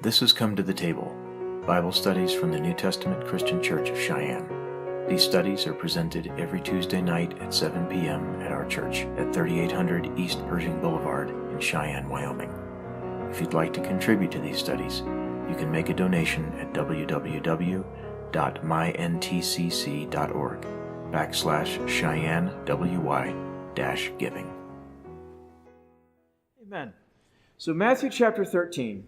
This has come to the table, Bible studies from the New Testament Christian Church of Cheyenne. These studies are presented every Tuesday night at 7 p.m. at our church at 3800 East Pershing Boulevard in Cheyenne, Wyoming. If you'd like to contribute to these studies, you can make a donation at www.myntcc.org/CheyenneWY-giving. Amen. So Matthew chapter 13.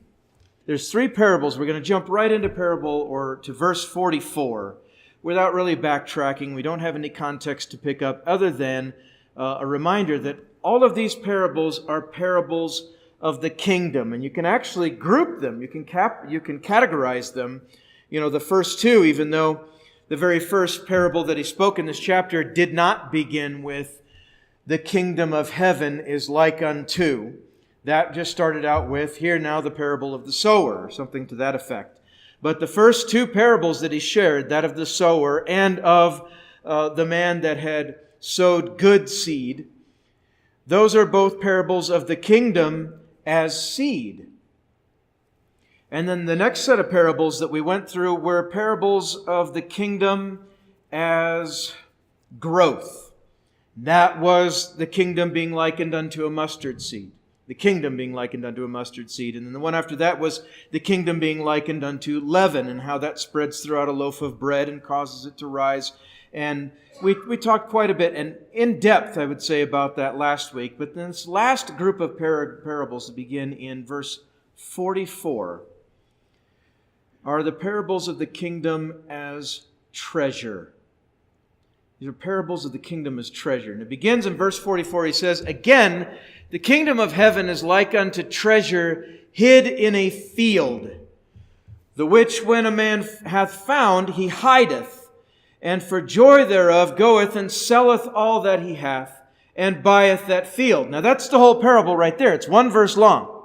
There's three parables. We're going to jump right into to verse 44 without really backtracking. We don't have any context to pick up other than a reminder that all of these parables are parables of the kingdom, and you can actually group them. You can categorize them. You know, the first two, even though the very first parable that he spoke in this chapter did not begin with the kingdom of heaven is like unto. That just started out with, hear now the parable of the sower, or something to that effect. But the first two parables that he shared, that of the sower and of the man that had sowed good seed, those are both parables of the kingdom as seed. And then the next set of parables that we went through were parables of the kingdom as growth. That was the kingdom being likened unto a mustard seed. The kingdom being likened unto a mustard seed. And then the one after that was the kingdom being likened unto leaven and how that spreads throughout a loaf of bread and causes it to rise. And we talked quite a bit and in depth, I would say, about that last week. But this last group of parables that begin in verse 44 are the parables of the kingdom as treasure. These are parables of the kingdom as treasure. And it begins in verse 44. He says, "Again, the kingdom of heaven is like unto treasure hid in a field, the which when a man hath found, he hideth, and for joy thereof goeth and selleth all that he hath, and buyeth that field." Now that's the whole parable right there. It's one verse long.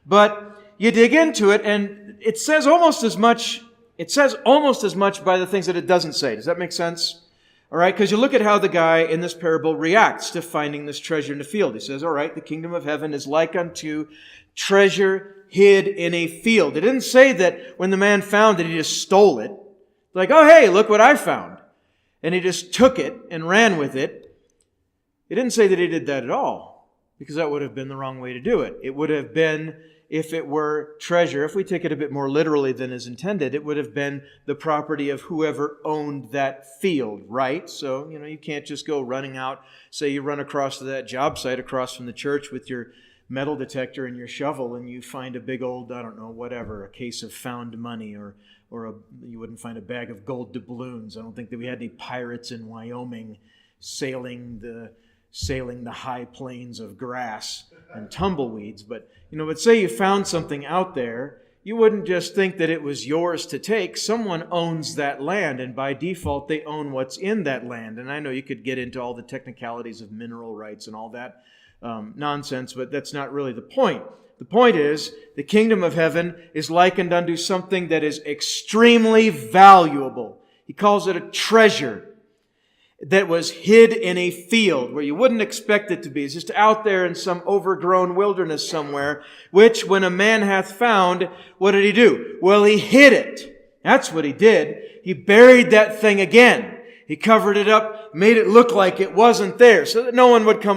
But you dig into it, and it says almost as much by the things that it doesn't say. Does that make sense? All right, because you look at how the guy in this parable reacts to finding this treasure in the field. He says, all right, the kingdom of heaven is like unto treasure hid in a field. It didn't say that when the man found it, he just stole it. Like, oh, hey, look what I found. And he just took it and ran with it. It didn't say that he did that at all, because that would have been the wrong way to do it. It would have been, if it were treasure, if we take it a bit more literally than is intended, it would have been the property of whoever owned that field, right? So, you can't just go running out. Say you run across to that job site across from the church with your metal detector and your shovel, and you find a big old, a case of found money, or you wouldn't find a bag of gold doubloons. I don't think that we had any pirates in Wyoming sailing the high plains of grass and tumbleweeds. But say you found something out there, you wouldn't just think that it was yours to take. Someone owns that land, and by default, they own what's in that land. And I know you could get into all the technicalities of mineral rights and all that nonsense, but that's not really the point. The point is, the kingdom of heaven is likened unto something that is extremely valuable. He calls it a treasure that was hid in a field where you wouldn't expect it to be. It's just out there in some overgrown wilderness somewhere, which when a man hath found, what did he do? Well, he hid it. That's what he did. He buried that thing again. He covered it up, made it look like it wasn't there, so that no one else would come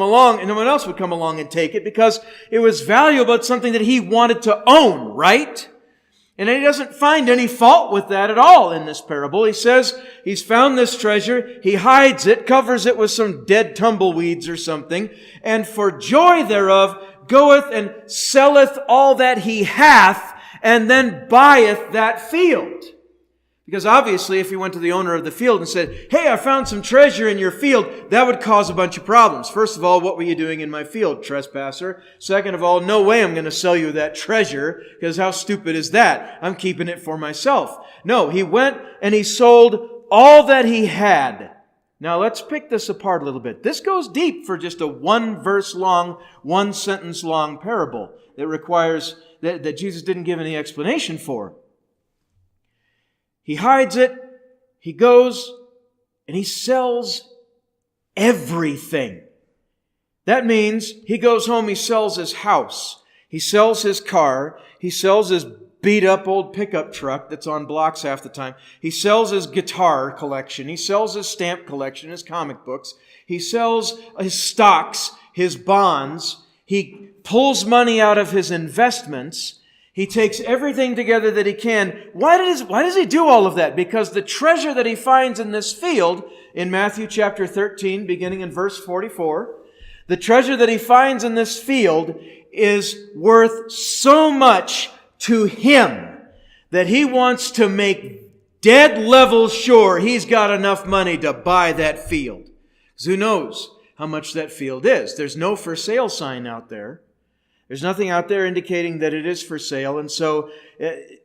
along and take it, because it was valuable. It's something that he wanted to own, right? And he doesn't find any fault with that at all in this parable. He says he's found this treasure, he hides it, covers it with some dead tumbleweeds or something, and for joy thereof goeth and selleth all that he hath, and then buyeth that field. Because obviously, if he went to the owner of the field and said, hey, I found some treasure in your field, that would cause a bunch of problems. First of all, what were you doing in my field, trespasser? Second of all, no way I'm going to sell you that treasure, because how stupid is that? I'm keeping it for myself. No, he went and he sold all that he had. Now, let's pick this apart a little bit. This goes deep for just a one sentence long parable that requires, that Jesus didn't give any explanation for. He hides it, he goes, and he sells everything. That means he goes home, he sells his house, he sells his car, he sells his beat up old pickup truck that's on blocks half the time. He sells his guitar collection. He sells his stamp collection, his comic books. He sells his stocks, his bonds. He pulls money out of his investments. He takes everything together that he can. Why does he do all of that? Because the treasure that he finds in this field, in Matthew chapter 13, beginning in verse 44, the treasure that he finds in this field is worth so much to him that he wants to make dead level sure he's got enough money to buy that field. Because who knows how much that field is? There's no for sale sign out there. There's nothing out there indicating that it is for sale, and so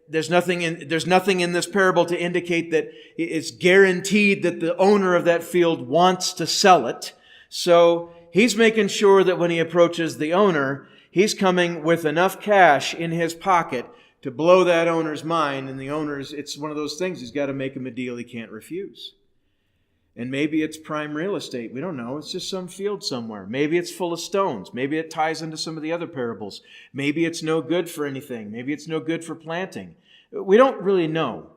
there's nothing in this parable to indicate that it's guaranteed that the owner of that field wants to sell it. So he's making sure that when he approaches the owner, he's coming with enough cash in his pocket to blow that owner's mind, and it's one of those things, he's got to make him a deal he can't refuse. And maybe it's prime real estate. We don't know. It's just some field somewhere. Maybe it's full of stones. Maybe it ties into some of the other parables. Maybe it's no good for anything. Maybe it's no good for planting. We don't really know.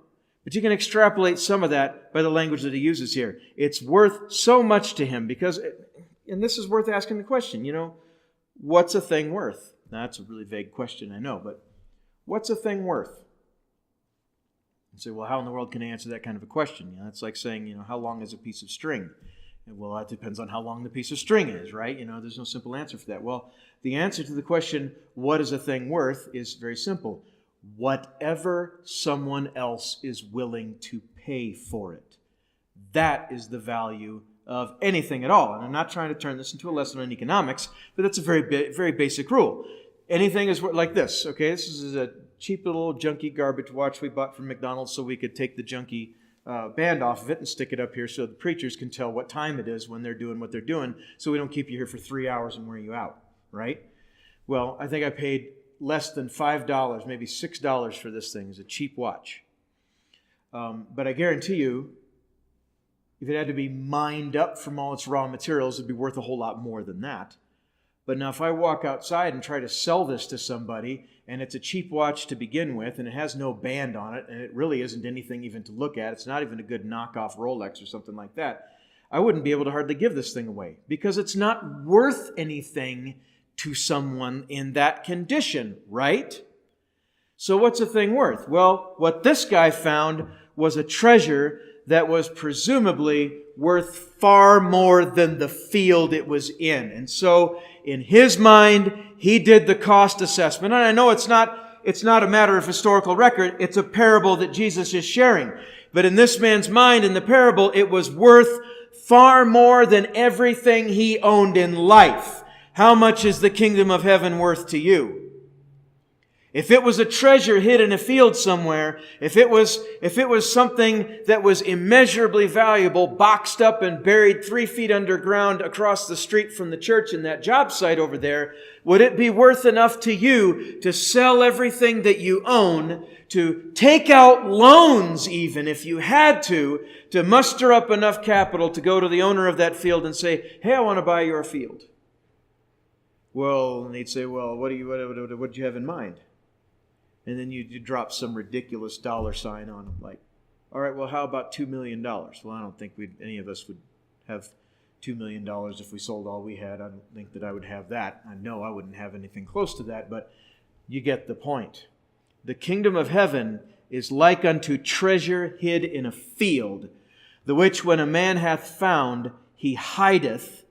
But you can extrapolate some of that by the language that he uses here. It's worth so much to him because, and this is worth asking the question, what's a thing worth? Now, that's a really vague question, I know, but what's a thing worth? You say, well, how in the world can I answer that kind of a question? That's like saying, how long is a piece of string? And, well, that depends on how long the piece of string is, right? There's no simple answer for that. Well, the answer to the question, what is a thing worth, is very simple. Whatever someone else is willing to pay for it. That is the value of anything at all. And I'm not trying to turn this into a lesson on economics, but that's a very basic rule. Anything is like this, okay? This is a cheap little junky garbage watch we bought from McDonald's so we could take the junky band off of it and stick it up here so the preachers can tell what time it is when they're doing what they're doing, so we don't keep you here for 3 hours and wear you out, right? Well, I think I paid less than $5, maybe $6 for this thing. It's a cheap watch. But I guarantee you, if it had to be mined up from all its raw materials, it'd be worth a whole lot more than that. But now if I walk outside and try to sell this to somebody, and it's a cheap watch to begin with, and it has no band on it, and it really isn't anything even to look at, it's not even a good knockoff Rolex or something like that, I wouldn't be able to hardly give this thing away, because it's not worth anything to someone in that condition, right? So what's a thing worth? Well, what this guy found was a treasure that was presumably worth far more than the field it was in. And so, in his mind, he did the cost assessment. And I know it's not a matter of historical record. It's a parable that Jesus is sharing. But in this man's mind, in the parable, it was worth far more than everything he owned in life. How much is the kingdom of heaven worth to you? If it was a treasure hid in a field somewhere, if it was something that was immeasurably valuable, boxed up and buried 3 feet underground across the street from the church in that job site over there, would it be worth enough to you to sell everything that you own, to take out loans even if you had to muster up enough capital to go to the owner of that field and say, hey, I want to buy your field? Well, and he'd say, well, what do you have in mind? And then you drop some ridiculous dollar sign on them, like, all right, well, how about $2 million? Well, I don't think any of us would have $2 million if we sold all we had. I don't think that I would have that. I know I wouldn't have anything close to that, but you get the point. The kingdom of heaven is like unto treasure hid in a field, the which when a man hath found, he hideth,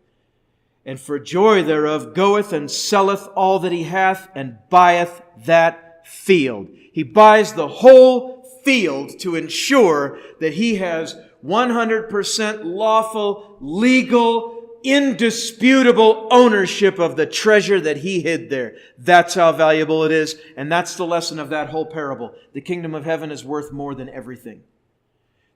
and for joy thereof goeth and selleth all that he hath, and buyeth that field. He buys the whole field to ensure that he has 100% lawful, legal, indisputable ownership of the treasure that he hid there. That's how valuable it is, and that's the lesson of that whole parable. The kingdom of heaven is worth more than everything.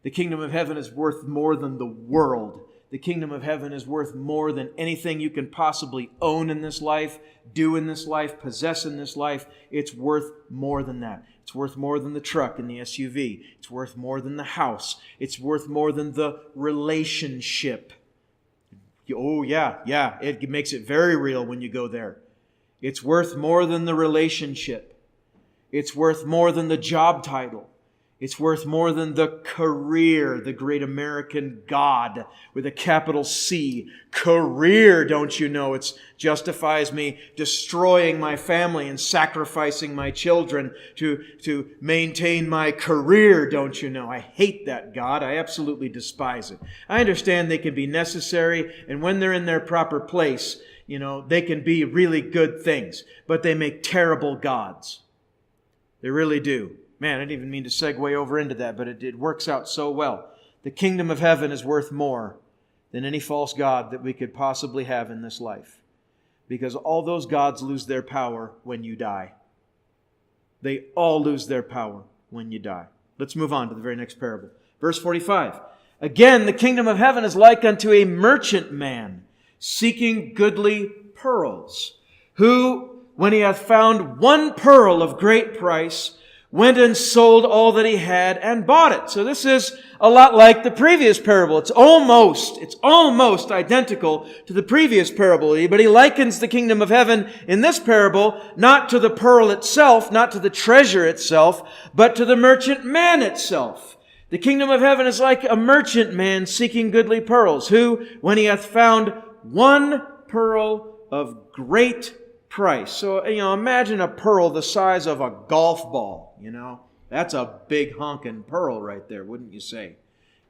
The kingdom of heaven is worth more than the world. The kingdom of heaven is worth more than anything you can possibly own in this life, do in this life, possess in this life. It's worth more than that. It's worth more than the truck and the SUV. It's worth more than the house. It's worth more than the relationship. Oh, yeah. It makes it very real when you go there. It's worth more than the relationship. It's worth more than the job title. It's worth more than the career, the great American God with a capital C. Career, don't you know? It justifies me destroying my family and sacrificing my children to maintain my career, don't you know? I hate that God. I absolutely despise it. I understand they can be necessary, and when they're in their proper place, they can be really good things, but they make terrible gods. They really do. Man, I didn't even mean to segue over into that, but it works out so well. The kingdom of heaven is worth more than any false god that we could possibly have in this life. Because all those gods lose their power when you die. They all lose their power when you die. Let's move on to the very next parable. Verse 45. Again, the kingdom of heaven is like unto a merchant man seeking goodly pearls, who, when he hath found one pearl of great price, went and sold all that he had and bought it. So this is a lot like the previous parable. It's almost identical to the previous parable. But he likens the kingdom of heaven in this parable not to the pearl itself, not to the treasure itself, but to the merchant man itself. The kingdom of heaven is like a merchant man seeking goodly pearls, who, when he hath found one pearl of great price. So, imagine a pearl the size of a golf ball, That's a big honking pearl right there, wouldn't you say?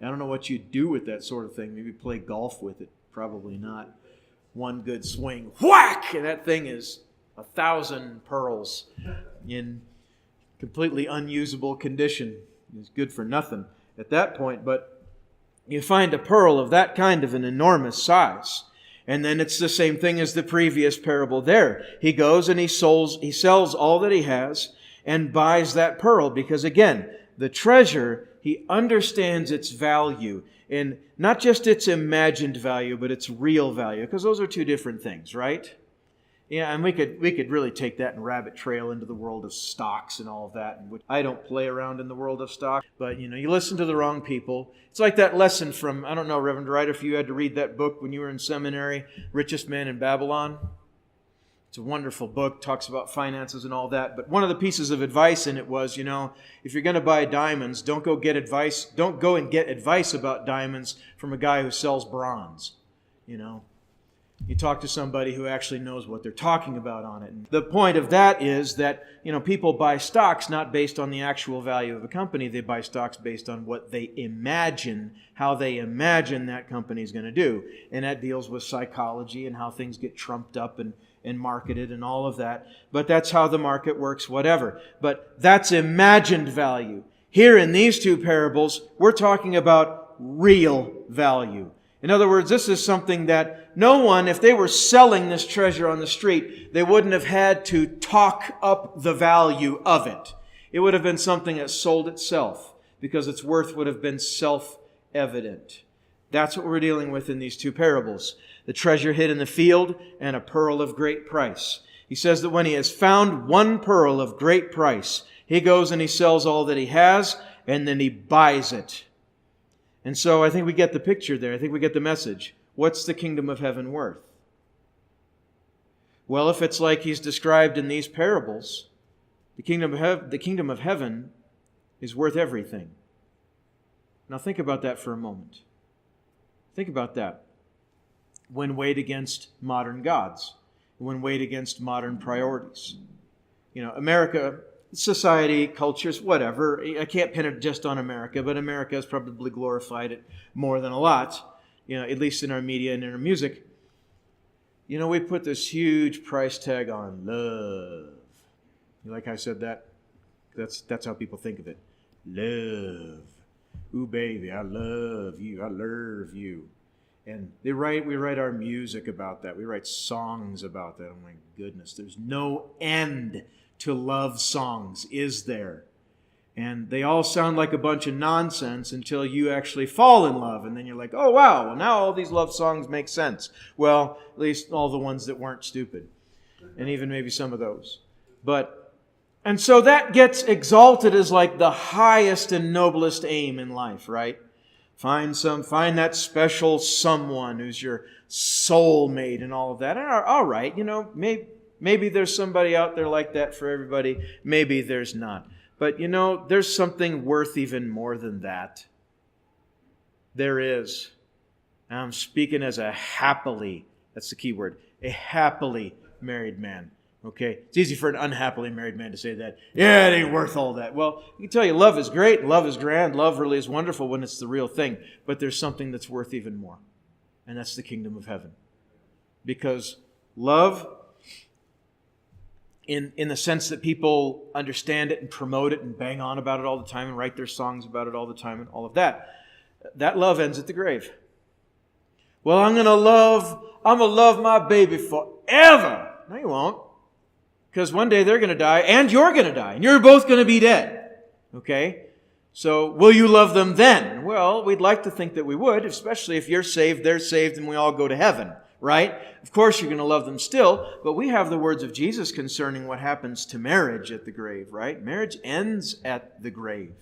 I don't know what you'd do with that sort of thing. Maybe play golf with it. Probably not. One good swing, whack! And that thing is 1,000 pearls in completely unusable condition. It's good for nothing at that point. But you find a pearl of that kind of an enormous size. And then it's the same thing as the previous parable there. He goes and he sells all that he has and buys that pearl. Because again, the treasure, he understands its value. And not just its imagined value, but its real value. Because those are two different things, right? Yeah, and we could really take that and rabbit trail into the world of stocks and all of that. And I don't play around in the world of stock, but you listen to the wrong people. It's like that lesson from, I don't know, Reverend Wright, if you had to read that book when you were in seminary, Richest Man in Babylon. It's a wonderful book, talks about finances and all that. But one of the pieces of advice in it was, if you're going to buy diamonds, don't go and get advice about diamonds from a guy who sells bronze, You talk to somebody who actually knows what they're talking about on it. And the point of that is that, people buy stocks not based on the actual value of a company. They buy stocks based on what they imagine, how they imagine that company is going to do. And that deals with psychology and how things get trumped up and marketed and all of that. But that's how the market works, whatever. But that's imagined value. Here in these two parables, we're talking about real value. In other words, this is something that no one, if they were selling this treasure on the street, they wouldn't have had to talk up the value of it. It would have been something that sold itself because its worth would have been self-evident. That's what we're dealing with in these two parables. The treasure hid in the field and a pearl of great price. He says that when he has found one pearl of great price, he goes and he sells all that he has and then he buys it. And so I think we get the picture there. I think we get the message. What's the kingdom of heaven worth? Well, if it's like he's described in these parables, the kingdom of heaven is worth everything. Now think about that for a moment. Think about that. When weighed against modern gods, when weighed against modern priorities. America, society, cultures, whatever. I can't pin it just on America, but America has probably glorified it more than a lot, at least in our media and in our music. We put this huge price tag on love. You like how I said that? That's how people think of it. Love. Ooh, baby, I love you. I love you. And we write our music about that. We write songs about that. Oh my goodness, there's no end to love songs, is there? And they all sound like a bunch of nonsense until you actually fall in love. And then you're like, oh wow, well now all these love songs make sense. Well, at least all the ones that weren't stupid. And even maybe some of those. And so that gets exalted as like the highest and noblest aim in life, right? Find that Maybe there's somebody out there like that for everybody. Maybe there's not. But there's something worth even more than that. There is. I'm speaking as a happily, that's the key word, a happily married man. Okay? It's easy for an unhappily married man to say that. Yeah, it ain't worth all that. Well, I can tell you, love is great, love is grand, love really is wonderful when it's the real thing. But there's something that's worth even more. And that's the kingdom of heaven. Because love, in the sense that people understand it and promote it and bang on about it all the time and write their songs about it all the time and all of that, that love ends at the grave. Well, I'm going to love my baby forever. No, you won't. Because one day they're going to die and you're going to die. And you're both going to be dead. Okay? So, will you love them then? Well, we'd like to think that we would, especially if you're saved, they're saved, and we all go to heaven. Right? Of course you're going to love them still, but we have the words of Jesus concerning what happens to marriage at the grave, right? Marriage ends at the grave.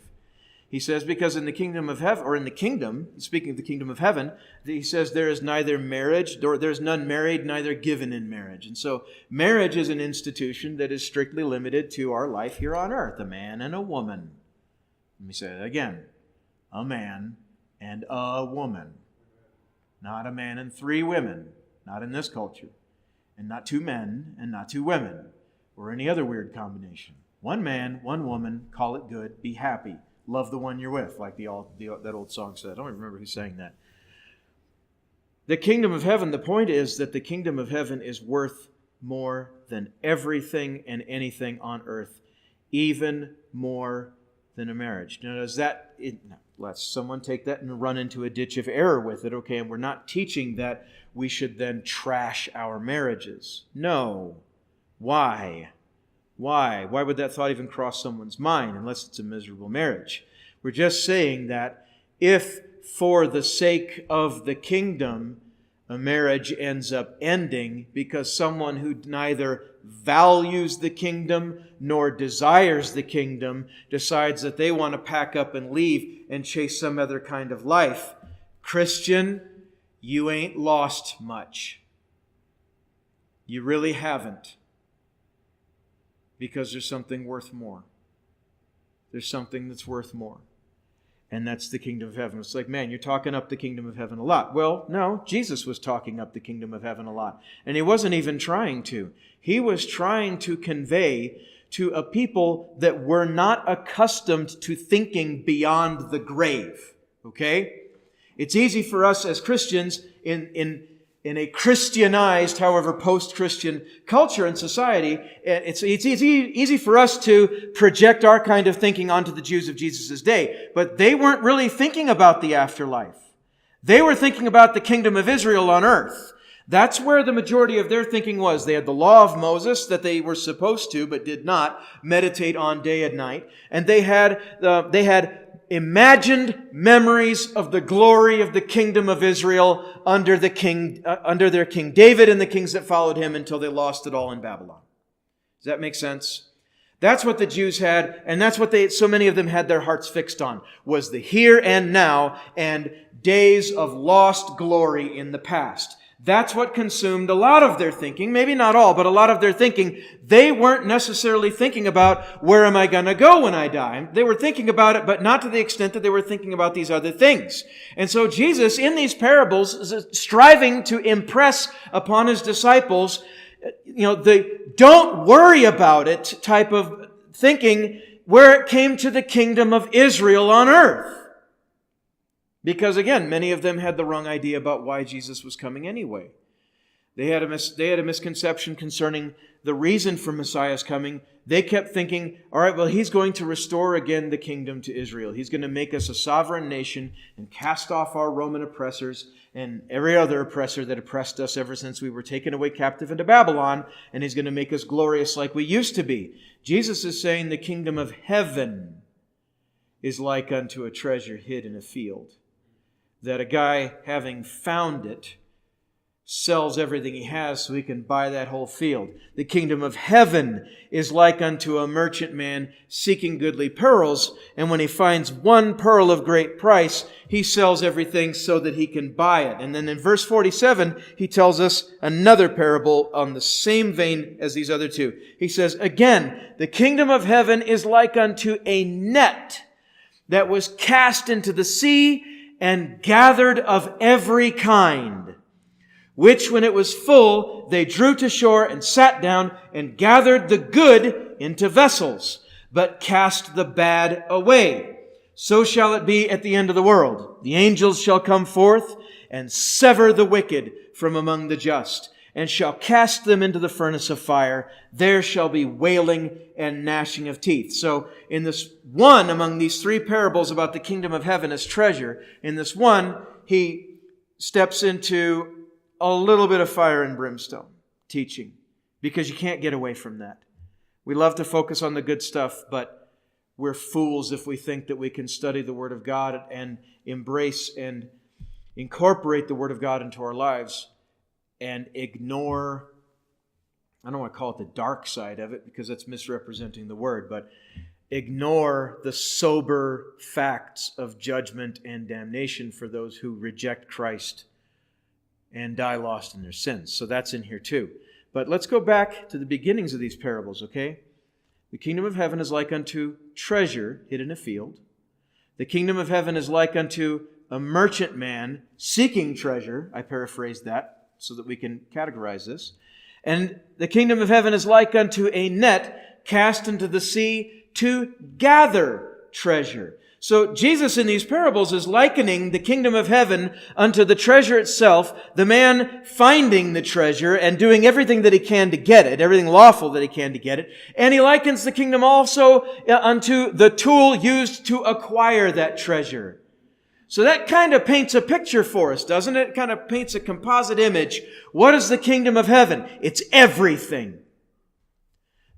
He says, because in the kingdom of heaven, or in the kingdom, speaking of the kingdom of heaven, he says there is neither marriage, nor there's none married, neither given in marriage. And so marriage is an institution that is strictly limited to our life here on earth, a man and a woman. Let me say that again. A man and a woman. Not a man and three women. Not in this culture. And not two men and not two women. Or any other weird combination. One man, one woman, call it good, be happy. Love the one you're with, like that old song said. I don't even remember who sang that. The kingdom of heaven, the point is that the kingdom of heaven is worth more than everything and anything on earth. Even more than a marriage. Now, does that... let someone take that and run into a ditch of error with it, okay? And we're not teaching that we should then trash our marriages. No. Why? Why? Why would that thought even cross someone's mind unless it's a miserable marriage? We're just saying that if for the sake of the kingdom, a marriage ends up ending because someone who neither values the kingdom nor desires the kingdom decides that they want to pack up and leave and chase some other kind of life, Christian, you ain't lost much. You really haven't. Because there's something worth more. There's something that's worth more. And that's the kingdom of heaven. It's like, man, you're talking up the kingdom of heaven a lot. Well, no, Jesus was talking up the kingdom of heaven a lot. And he wasn't even trying to. He was trying to convey to a people that were not accustomed to thinking beyond the grave. Okay? It's easy for us as Christians in a Christianized, however, post-Christian culture and society, it's easy for us to project our kind of thinking onto the Jews of Jesus' day. But they weren't really thinking about the afterlife. They were thinking about the kingdom of Israel on earth. That's where the majority of their thinking was. They had the law of Moses that they were supposed to, but did not meditate on day and night. And they had imagined memories of the glory of the kingdom of Israel under their King David and the kings that followed him until they lost it all in Babylon. Does that make sense? That's what the Jews had, and that's what so many of them had their hearts fixed on, was the here and now and days of lost glory in the past. That's what consumed a lot of their thinking. Maybe not all, but a lot of their thinking. They weren't necessarily thinking about, where am I going to go when I die? They were thinking about it, but not to the extent that they were thinking about these other things. And so Jesus, in these parables, is striving to impress upon his disciples, the don't worry about it type of thinking where it came to the kingdom of Israel on earth. Because again, many of them had the wrong idea about why Jesus was coming anyway. They had a misconception concerning the reason for Messiah's coming. They kept thinking, all right, well, he's going to restore again the kingdom to Israel. He's going to make us a sovereign nation and cast off our Roman oppressors and every other oppressor that oppressed us ever since we were taken away captive into Babylon. And he's going to make us glorious like we used to be. Jesus is saying the kingdom of heaven is like unto a treasure hid in a field, that a guy, having found it, sells everything he has so he can buy that whole field. The kingdom of heaven is like unto a merchant man seeking goodly pearls, and when he finds one pearl of great price, he sells everything so that he can buy it. And then in verse 47, he tells us another parable on the same vein as these other two. He says, again, the kingdom of heaven is like unto a net that was cast into the sea and gathered of every kind, which when it was full, they drew to shore and sat down and gathered the good into vessels, but cast the bad away. So shall it be at the end of the world. The angels shall come forth and sever the wicked from among the just, and shall cast them into the furnace of fire. There shall be wailing and gnashing of teeth. So in this one among these three parables about the kingdom of heaven as treasure, in this one, he steps into a little bit of fire and brimstone teaching, because you can't get away from that. We love to focus on the good stuff, but we're fools if we think that we can study the Word of God and embrace and incorporate the Word of God into our lives and ignore, I don't want to call it the dark side of it because that's misrepresenting the Word, but ignore the sober facts of judgment and damnation for those who reject Christ and die lost in their sins. So that's in here too. But let's go back to the beginnings of these parables, okay? The kingdom of heaven is like unto treasure hid in a field. The kingdom of heaven is like unto a merchant man seeking treasure. I paraphrased that so that we can categorize this. And the kingdom of heaven is like unto a net cast into the sea to gather treasure. So Jesus in these parables is likening the kingdom of heaven unto the treasure itself, the man finding the treasure and doing everything that he can to get it, everything lawful that he can to get it. And he likens the kingdom also unto the tool used to acquire that treasure. So that kind of paints a picture for us, doesn't it? It kind of paints a composite image. What is the kingdom of heaven? It's everything.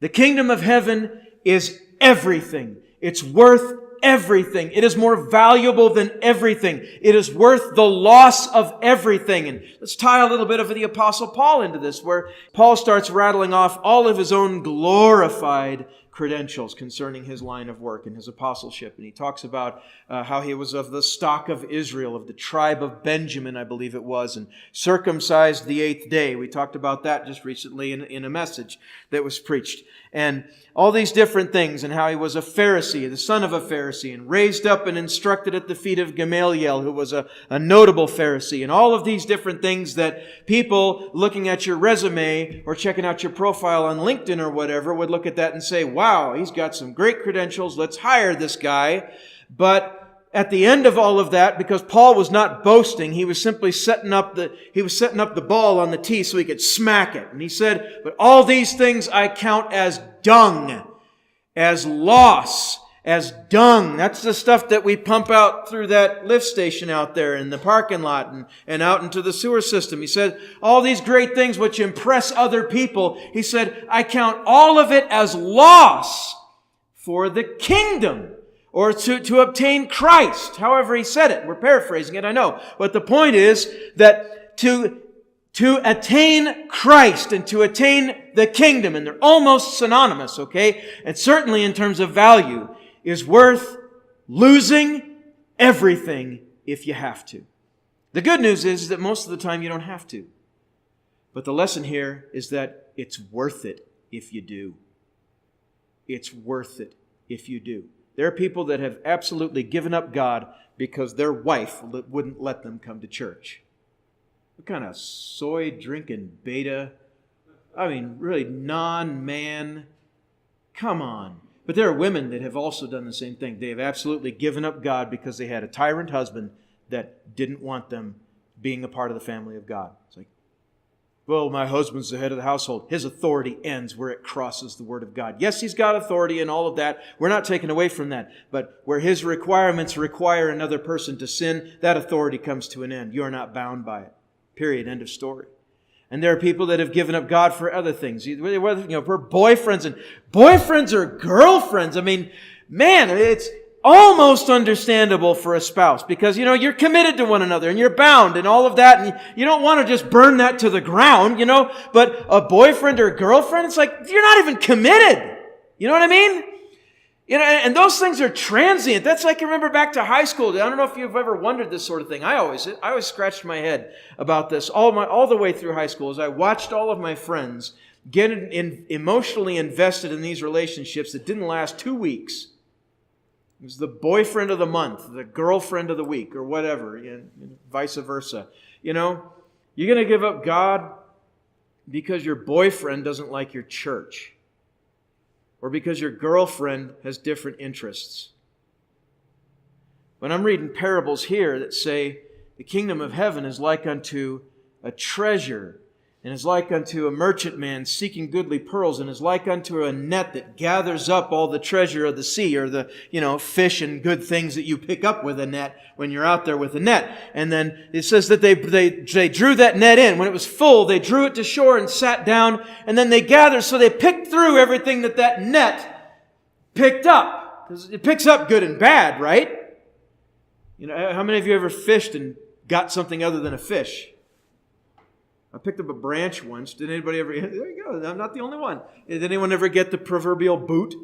The kingdom of heaven is everything. It's worth everything. It is more valuable than everything. It is worth the loss of everything. And let's tie a little bit of the Apostle Paul into this, where Paul starts rattling off all of his own glorified credentials concerning his line of work and his apostleship. And he talks about how he was of the stock of Israel, of the tribe of Benjamin, I believe it was, and circumcised the 8th day. We talked about that just recently in a message that was preached. And all these different things, and how he was a Pharisee, the son of a Pharisee, and raised up and instructed at the feet of Gamaliel, who was a notable Pharisee, and all of these different things that people looking at your resume or checking out your profile on LinkedIn or whatever would look at that and say, wow, he's got some great credentials, let's hire this guy. But at the end of all of that, because Paul was not boasting, he was simply setting up the ball on the tee so he could smack it. And he said, but all these things I count as dung, as loss, as dung. That's the stuff that we pump out through that lift station out there in the parking lot and out into the sewer system. He said, all these great things which impress other people, he said, I count all of it as loss for the kingdom, or to obtain Christ. However he said it. We're paraphrasing it, I know. But the point is that to attain Christ and to attain the kingdom, and they're almost synonymous, okay? And certainly in terms of value, is worth losing everything if you have to. The good news is that most of the time you don't have to. But the lesson here is that it's worth it if you do. It's worth it if you do. There are people that have absolutely given up God because their wife wouldn't let them come to church. What kind of soy-drinking beta? I mean, really non-man. Come on. But there are women that have also done the same thing. They have absolutely given up God because they had a tyrant husband that didn't want them being a part of the family of God. It's like, well, my husband's the head of the household. His authority ends where it crosses the Word of God. Yes, he's got authority and all of that. We're not taking away from that. But where his requirements require another person to sin, that authority comes to an end. You are not bound by it. Period. End of story. And there are people that have given up God for other things. For boyfriends or girlfriends. I mean, man, it's almost understandable for a spouse because, you're committed to one another and you're bound and all of that. And you don't want to just burn that to the ground, But a boyfriend or a girlfriend, it's like, you're not even committed. You know what I mean? And those things are transient. That's like, I remember back to high school. I don't know if you've ever wondered this sort of thing. I always scratched my head about this all the way through high school as I watched all of my friends get emotionally invested in these relationships that didn't last 2 weeks. It was the boyfriend of the month, the girlfriend of the week, or whatever, vice versa. You're going to give up God because your boyfriend doesn't like your church, or because your girlfriend has different interests. When I'm reading parables here that say the kingdom of heaven is like unto a treasure, and is like unto a merchant man seeking goodly pearls, and is like unto a net that gathers up all the treasure of the sea, or the, fish and good things that you pick up with a net when you're out there with a net. And then it says that they drew that net in. When it was full, they drew it to shore and sat down, and then they gathered, so they picked through everything that net picked up. Because it picks up good and bad, right? How many of you ever fished and got something other than a fish? I picked up a branch once. Did anybody ever? There you go. I'm not the only one. Did anyone ever get the proverbial boot?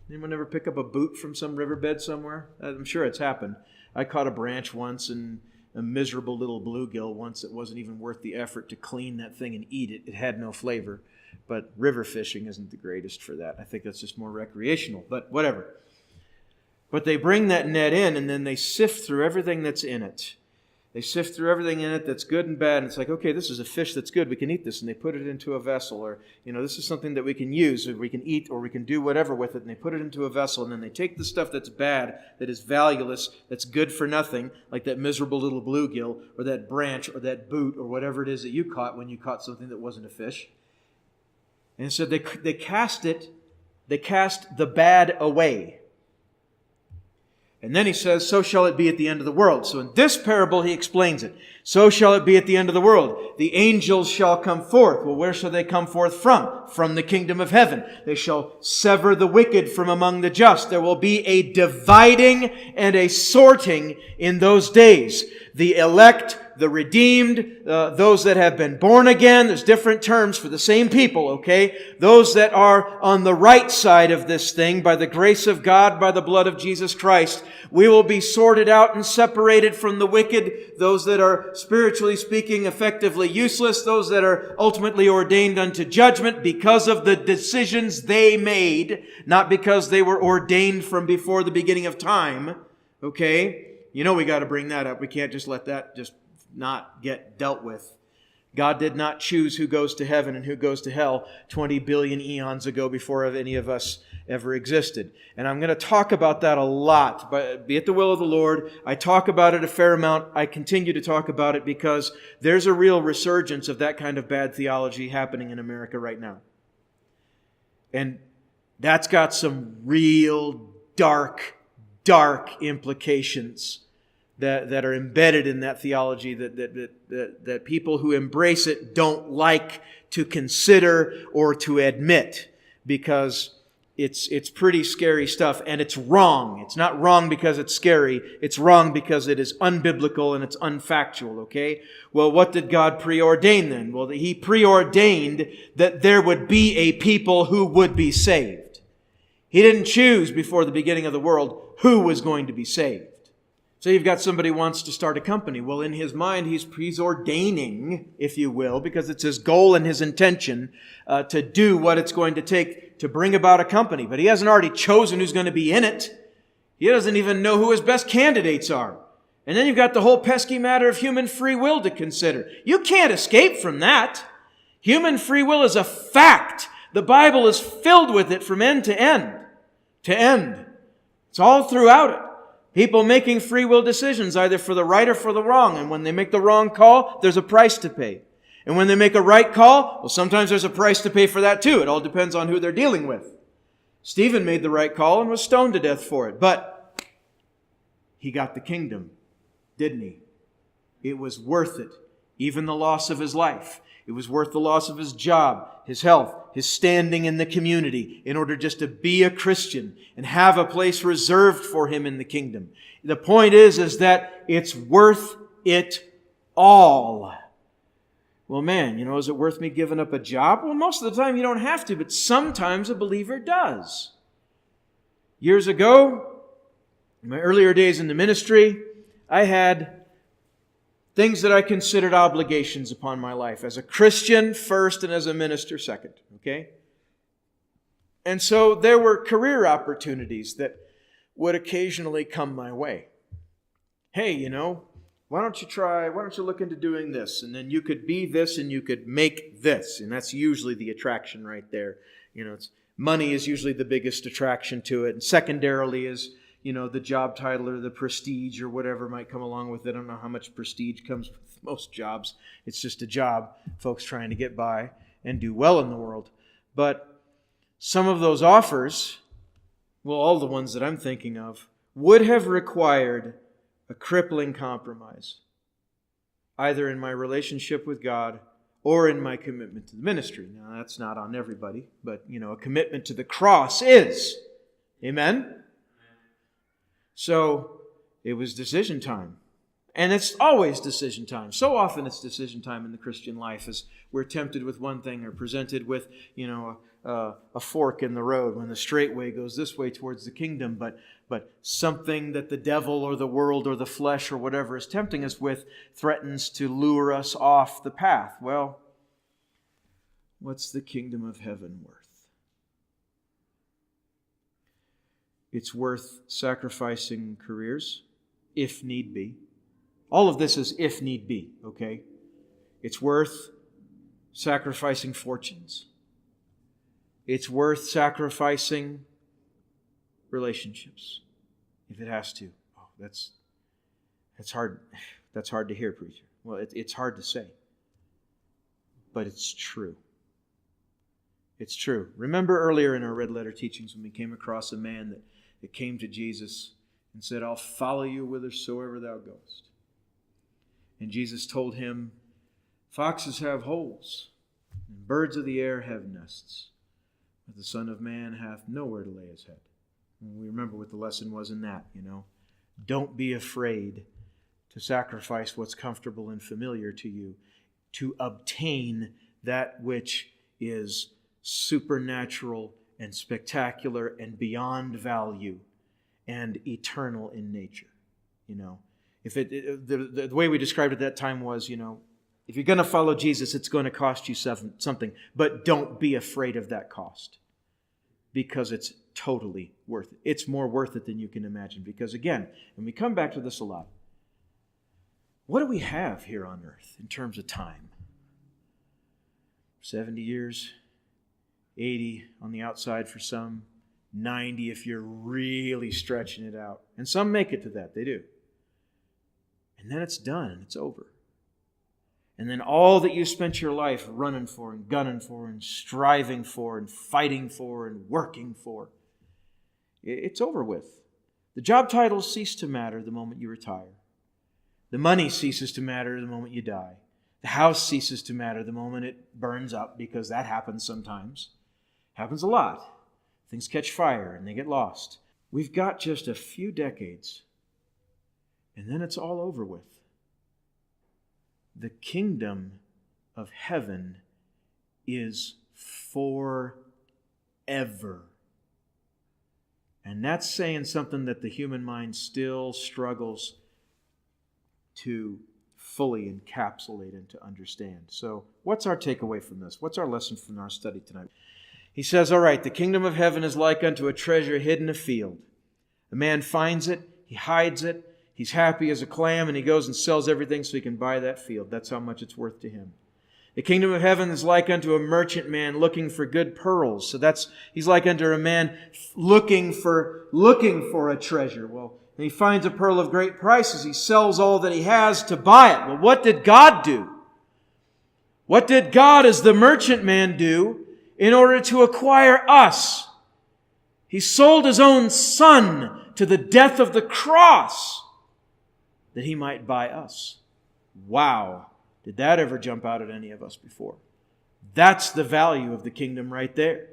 Anyone ever pick up a boot from some riverbed somewhere? I'm sure it's happened. I caught a branch once and a miserable little bluegill once that wasn't even worth the effort to clean that thing and eat it. It had no flavor. But river fishing isn't the greatest for that. I think that's just more recreational, but whatever. But they bring that net in and then they sift through everything that's in it. They sift through everything in it that's good and bad. And it's like, okay, this is a fish that's good. We can eat this. And they put it into a vessel. Or, this is something that we can use, or we can eat, or we can do whatever with it. And they put it into a vessel. And then they take the stuff that's bad, that is valueless, that's good for nothing, like that miserable little bluegill, or that branch, or that boot, or whatever it is that you caught when you caught something that wasn't a fish. And so they cast the bad away. And then he says, so shall it be at the end of the world. So in this parable, he explains it. So shall it be at the end of the world. The angels shall come forth. Well, where shall they come forth from? From the kingdom of heaven. They shall sever the wicked from among the just. There will be a dividing and a sorting in those days. The elect, the redeemed, those that have been born again. There's different terms for the same people, okay? Those that are on the right side of this thing, by the grace of God, by the blood of Jesus Christ, we will be sorted out and separated from the wicked, those that are, spiritually speaking, effectively useless, those that are ultimately ordained unto judgment because of the decisions they made, not because they were ordained from before the beginning of time, okay? We got to bring that up. We can't just let that just not get dealt with. God did not choose who goes to heaven and who goes to hell 20 billion eons ago before any of us ever existed. And I'm going to talk about that a lot, but be it the will of the Lord. I talk about it a fair amount. I continue to talk about it because there's a real resurgence of that kind of bad theology happening in America right now. And that's got some real dark implications that are embedded in that theology that people who embrace it don't like to consider or to admit, because it's pretty scary stuff, and it's wrong. It's not wrong because it's scary. It's wrong because it is unbiblical and it's unfactual, okay? Well, what did God preordain then? Well, He preordained that there would be a people who would be saved. He didn't choose before the beginning of the world who was going to be saved. So you've got somebody who wants to start a company. Well, in his mind, he's ordaining, if you will, because it's his goal and his intention to do what it's going to take to bring about a company. But he hasn't already chosen who's going to be in it. He doesn't even know who his best candidates are. And then you've got the whole pesky matter of human free will to consider. You can't escape from that. Human free will is a fact. The Bible is filled with it from end to end. To end. It's all throughout it. People making free will decisions, either for the right or for the wrong. And when they make the wrong call, there's a price to pay. And when they make a right call, well, sometimes there's a price to pay for that too. It all depends on who they're dealing with. Stephen made the right call and was stoned to death for it. But he got the kingdom, didn't he? It was worth it. even the loss of his life. It was worth the loss of his job, his health, his standing in the community in order just to be a Christian and have a place reserved for him in the kingdom. The point is that it's worth it all. Well, man, is it worth me giving up a job? Well, most of the time you don't have to, but sometimes a believer does. Years ago, in my earlier days in the ministry, I had things that I considered obligations upon my life. As a Christian first and as a minister second. Okay? And so there were career opportunities that would occasionally come my way. Hey, why don't you look into doing this? And then you could be this and you could make this. And that's usually the attraction right there. Money is usually the biggest attraction to it. And secondarily is the job title or the prestige or whatever might come along with it. I don't know how much prestige comes with most jobs. It's just a job, folks trying to get by and do well in the world. But some of those offers, well, all the ones that I'm thinking of, would have required a crippling compromise, either in my relationship with God or in my commitment to the ministry. Now, that's not on everybody, but, a commitment to the cross is. Amen? So it was decision time. And it's always decision time. So often it's decision time in the Christian life as we're tempted with one thing or presented with, a fork in the road when the straight way goes this way towards the kingdom, but something that the devil or the world or the flesh or whatever is tempting us with threatens to lure us off the path. Well, what's the kingdom of heaven worth? It's worth sacrificing careers, if need be. All of this is if need be, okay? It's worth sacrificing fortunes. It's worth sacrificing relationships, if it has to. Oh, that's hard. That's hard to hear, preacher. Well, it's hard to say, but it's true. It's true. Remember earlier in our red letter teachings when we came across a man that came to Jesus and said, "I'll follow you whithersoever thou goest." And Jesus told him, "Foxes have holes, and birds of the air have nests, but the Son of Man hath nowhere to lay his head." And we remember what the lesson was in that, Don't be afraid to sacrifice what's comfortable and familiar to you to obtain that which is supernatural and spectacular and beyond value and eternal in nature. If the way we described it at that time was, if you're going to follow Jesus, it's going to cost you something, but don't be afraid of that cost because it's totally worth it. It's more worth it than you can imagine because, again, and we come back to this a lot, what do we have here on earth in terms of time? 70 years? 80 on the outside for some, 90 if you're really stretching it out. And some make it to that, they do. And then it's done and it's over. And then all that you spent your life running for and gunning for and striving for and fighting for and working for, it's over with. The job titles cease to matter the moment you retire. The money ceases to matter the moment you die. The house ceases to matter the moment it burns up because that happens sometimes. Happens a lot. Things catch fire and they get lost. We've got just a few decades, and then it's all over with. The kingdom of heaven is forever. And that's saying something that the human mind still struggles to fully encapsulate and to understand. So, what's our takeaway from this? What's our lesson from our study tonight? He says, all right, the kingdom of heaven is like unto a treasure hid in a field. A man finds it, he hides it, he's happy as a clam, and he goes and sells everything so he can buy that field. That's how much it's worth to him. The kingdom of heaven is like unto a merchant man looking for good pearls. So he's like unto a man looking for a treasure. Well, and he finds a pearl of great prices. He sells all that he has to buy it. Well, what did God do? What did God as the merchant man do in order to acquire us? He sold His own Son to the death of the cross that He might buy us. Wow. Did that ever jump out at any of us before? That's the value of the kingdom right there.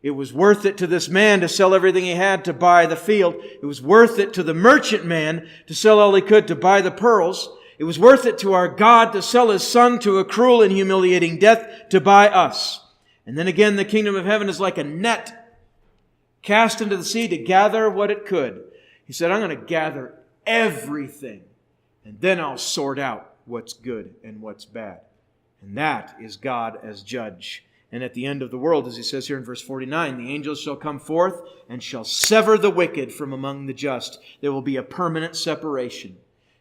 It was worth it to this man to sell everything he had to buy the field. It was worth it to the merchant man to sell all he could to buy the pearls. It was worth it to our God to sell His Son to a cruel and humiliating death to buy us. And then again, the kingdom of heaven is like a net cast into the sea to gather what it could. He said, I'm going to gather everything, and then I'll sort out what's good and what's bad. And that is God as judge. And at the end of the world, as He says here in verse 49, the angels shall come forth and shall sever the wicked from among the just. There will be a permanent separation.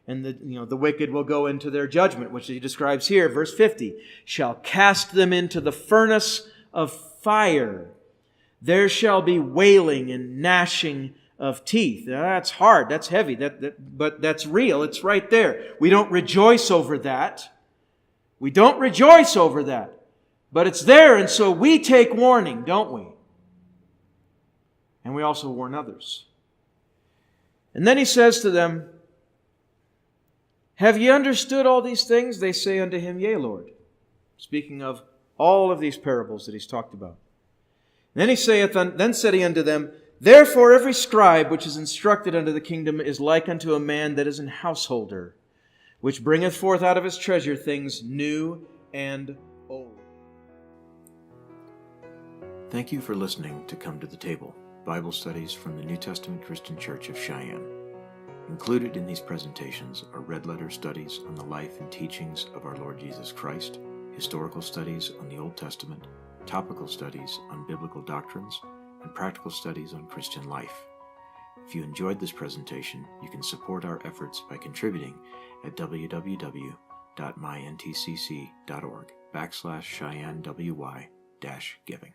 And the wicked will go into their judgment, which He describes here, verse 50, shall cast them into the furnace of fire. There shall be wailing and gnashing of teeth. Now, that's hard. That's heavy. But that's real. It's right there. We don't rejoice over that. We don't rejoice over that. But it's there, and so we take warning, don't we? And we also warn others. And then He says to them, have ye understood all these things? They say unto Him, Yea, Lord. Speaking of all of these parables that He's talked about. Then said He unto them, therefore every scribe which is instructed unto the kingdom is like unto a man that is an householder, which bringeth forth out of his treasure things new and old. Thank you for listening to Come to the Table, Bible studies from the New Testament Christian Church of Cheyenne. Included in these presentations are red letter studies on the life and teachings of our Lord Jesus Christ, historical studies on the Old Testament, topical studies on biblical doctrines, and practical studies on Christian life. If you enjoyed this presentation, you can support our efforts by contributing at www.myntcc.org/CheyenneWY-giving.